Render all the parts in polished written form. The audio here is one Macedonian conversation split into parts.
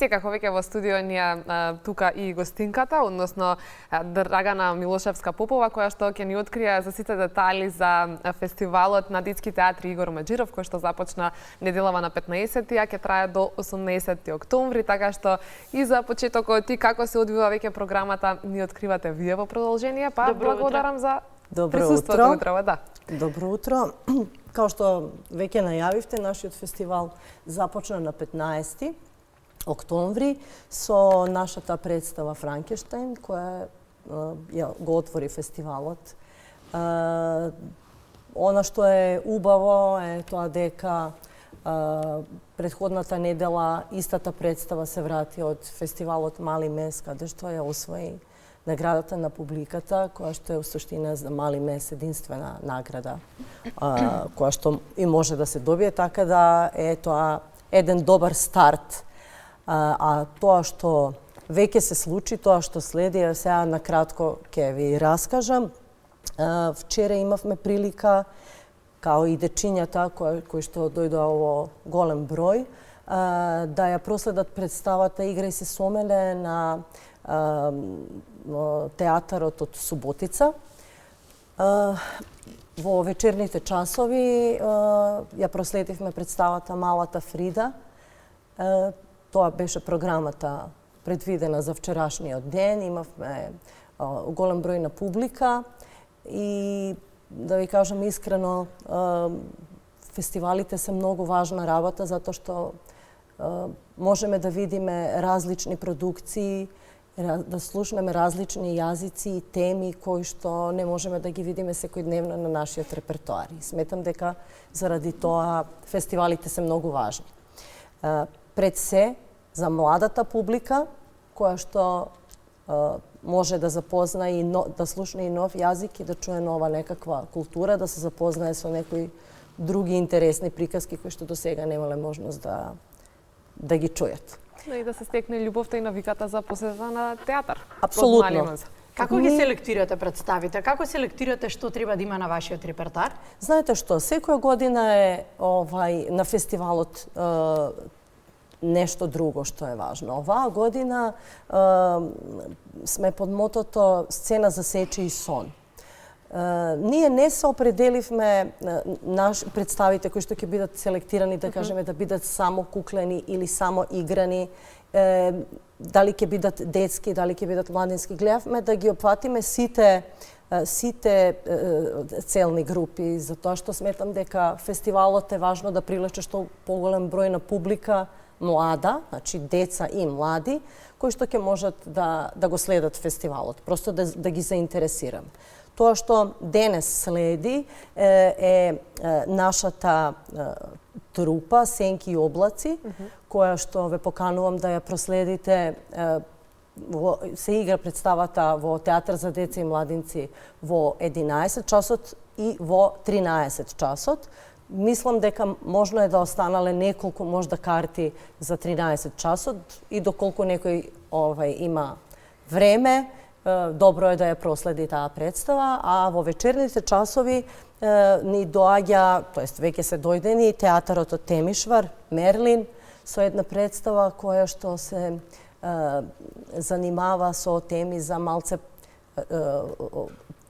Секако веќе во студио ни е тука и гостинката, односно Драгана Милошевска-Попова, која што ќе ни открие за сите детали за фестивалот на детски театри Игор Маџиров, кој што започна неделава на 15-ти, а ќе трае до 18 октомври, така што и за почетокот и како се одвива веќе програмата ни откривате вие во продолжение, па благодарам за присуството утрово, да. Добро утро. Као што веќе најавивте, нашиот фестивал започна на 15 октомври со нашата представа Франкенштајн, која го отвори фестивалот. Она што е убаво е тоа дека претходната недела истата представа се врати од фестивалот Мали мес, каде што ја освои наградата на публиката, која што е у суштина за Мали мес единствена награда, која што и може да се добие, така да е тоа еден добар старт. А тоа што веќе се случи, тоа што следи, сега на кратко ќе ви раскажам. Вчера имавме прилика, као и дечињата кои што дојдоа во голем број, да ја проследат представата Играј се со мене на театарот од Суботица. Во вечерните часови ја проследивме представата Малата Фрида. Тоа беше програмата предвидена за вчерашниот ден. Имавме голем број на публика и да ви кажам искрено, фестивалите се многу важна работа затоа што можеме да видиме различни продукции, да слушнеме различни јазици и теми кои што не можеме да ги видиме секојдневно на нашиот репертоар. Сметам дека заради тоа фестивалите се многу важни. Пред се за младата публика, која што може да запозна и да слушне и нов јазик и да чуе нова некаква култура, да се запознае со некои други интересни приказки кои што досега немале можност да ги чујат. Но и да се стекне љубовта и навиката за посета на театар. Апсолутно. Како ги селектирате представите? Како селектирате што треба да има на вашиот репертоар? Знаете што, секоја година е на фестивалот нешто друго што е важно. Оваа година сме под мотото Сцена за сече и сон. Ние не се определивме представите кои што ќе бидат селектирани, да кажеме, да бидат само куклени или само играни, дали ќе бидат детски, дали ќе бидат младински. Гледавме да ги опфатиме сите целни групи, затоа што сметам дека фестивалот е важно да привлече што поголем број на публика млада, значи деца и млади, кои што ќе можат да го следат фестивалот, просто да ги заинтересирам. Тоа што денес следи е нашата трупа Сенки и облаци, која што ве поканувам да ја проследите. Се игра представата во Театар за деца и младинци во 11 часот и во 13 часот. Мислам дека можно е да останале неколку можда карти за 13 часот и доколку некој има време, добро е да ја проследи таа представа, а во вечерните часови ни доаѓа, тоест веќе се дојдени, театарот од Темишвар, Мерлин, со една представа која што се занимава со теми за малце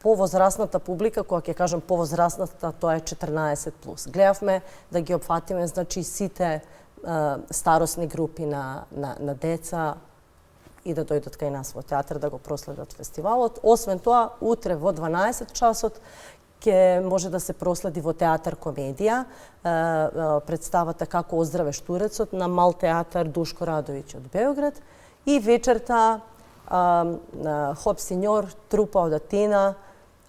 повозрасната публика, која ќе кажам повозрасната, тоа е 14+. Гледавме да ги опфатиме, значи, сите старосни групи на деца и да дојдат кај нас во театар да го проследат фестивалот. Освен тоа, утре во 12 часот ќе може да се проследи во Театар Комедија представата Како оздраве штурецот на Мал театар Душко Радовиќ од Београд и вечерта Хоп Синьор, трупа од Атина,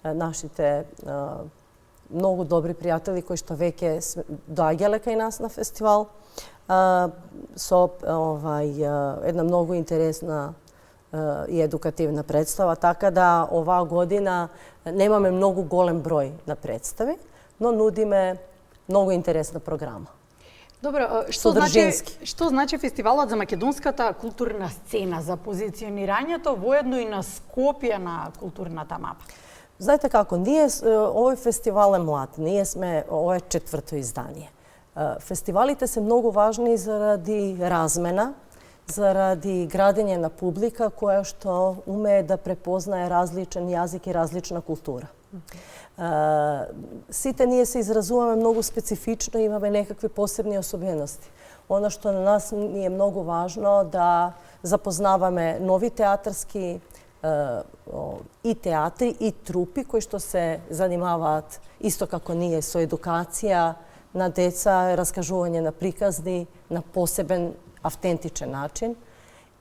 нашите многу добри пријатели кои што веќе доаѓале кај нас на фестивал со една многу интересна и едукативна представа, така да оваа година немаме многу голем број на представи, но нудиме многу интересна програма. Добро, што значи фестивалот за македонската културна сцена, за позиционирањето воедно и на Скопје на културната мапа? Знаете како, овој фестивал е млад, ова е 4-то издание. Фестивалите се многу важни заради размена, заради градење на публика која што умее да препознае различен јазик и различна култура. Сите ние се изразуваме многу специфично, имаме некакви посебни особености. Она што на нас ни е многу важно да запознаваме нови театарски и театри и трупи кои што се занимаваат исто како ние со едукација на деца, раскажување на приказни на посебен автентичен начин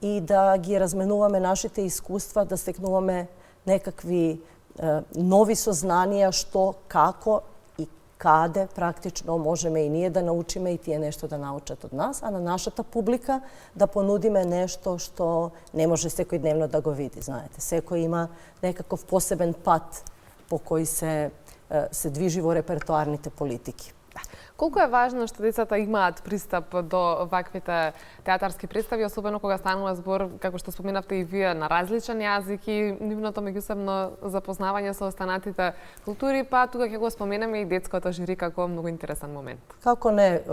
и да ги разменуваме нашите искуства, да стекнуваме некакви нови сознанија што, како и каде практично можеме и ние да научиме и тие нешто да научат од нас, а на нашата публика да понудиме нешто што не може секојдневно да го види, знаете. Секој има некаков посебен пат по кој се движи во репертоарните политики. Колку е важно што децата имаат пристап до ваквите театарски представи, особено кога станува збор, како што споменавте и вие, на различен јазик и нивното меѓусебно запознавање со останатите култури, па тука ќе го споменеме и детското жири како многу интересен момент. Како не,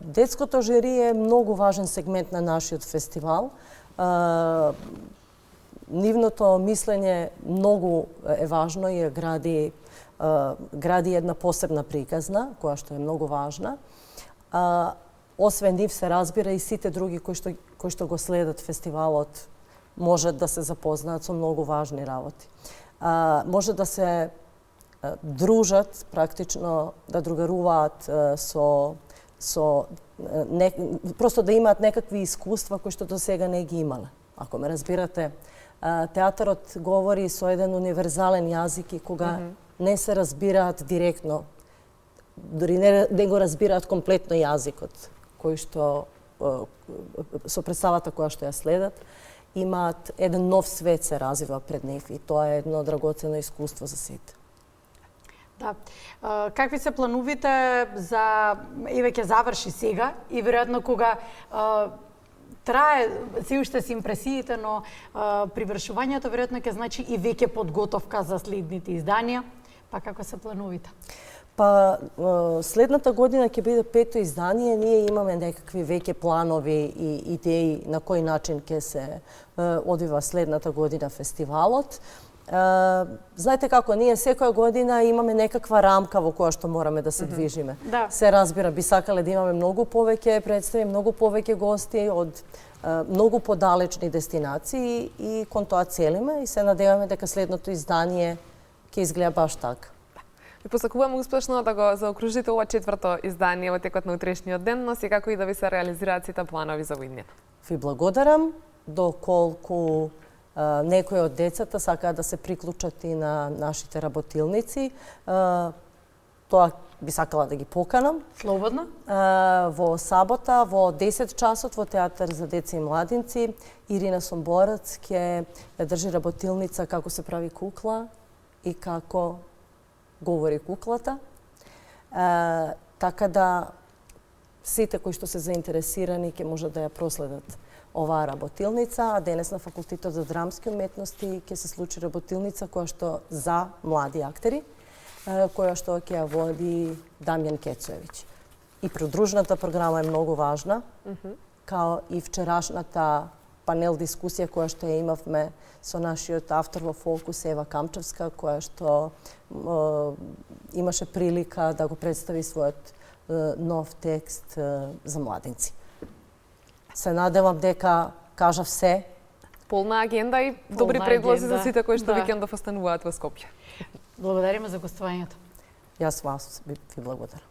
детското жири е многу важен сегмент на нашиот фестивал. Нивното мислење многу е важно и гради една посебна приказна, која што е многу важна. Освен нив се разбира и сите други кои што го следат фестивалот можат да се запознаат со многу важни работи. Може да се дружат, практично да другаруваат просто да имаат некакви искуства кои што до сега не ги имале. Ако ме разбирате, театарот говори со еден универзален јазик и кога не се разбираат директно, дори не го разбираат комплетно јазикот кој што со представата која што ја следат, имаат еден нов свет се развива пред нив и тоа е едно драгоцено искуство за сите. Да. Какви се плановите за еве ќе заврши сега и веројатно кога трае се уште се импресиите, но привршувањето веројатно ќе значи и веќе подготовка за следните изданија. Па како се плановите? Па следната година ќе биде 5-то издание, ние имаме некакви веќе планови и идеи на кој начин ќе се одвива следната година фестивалот. Знаете како, ние секоја година имаме некаква рамка во која што мораме да се движиме. Да. Се разбира, би сакале да имаме многу повеќе представи, многу повеќе гости од многу подалечни дестинации и кон тоа целиме и се надеваме дека следното издание ќе изгледа баш така. Ви посакуваме успешно да го заокружите ова 4-то издание во текот на утрешниот ден, но секако и да ви се реализираат сите планови за овидниот. Ви благодарам, доколку некои од децата сакаат да се приклучат и на нашите работилници. Тоа би сакала да ги поканам. Слободно. Во сабота, во 10 часот во Театар за деца и младинци, Ирина Сомборац ќе држи работилница како се прави кукла и како говори куклата. Така да сите кои што се заинтересирани ќе можат да ја проследат оваа работилница, а денес на Факултетот за драмски уметности ќе се случи работилница која што за млади актери, која што ќе ја води Дамјан Кецуевиќ. И придружната програма е многу важна, као и вчерашната панел дискусија која што ја имавме со нашиот автор во Фокус Ева Камчевска, која што имаше прилика да го представи својот нов текст за младинци. Се надевам дека кажав се. Полна агенда и добри предлози за сите кои што викендов остануваат во Скопје. Благодариме за гостувањето. Јас вас ви благодарам.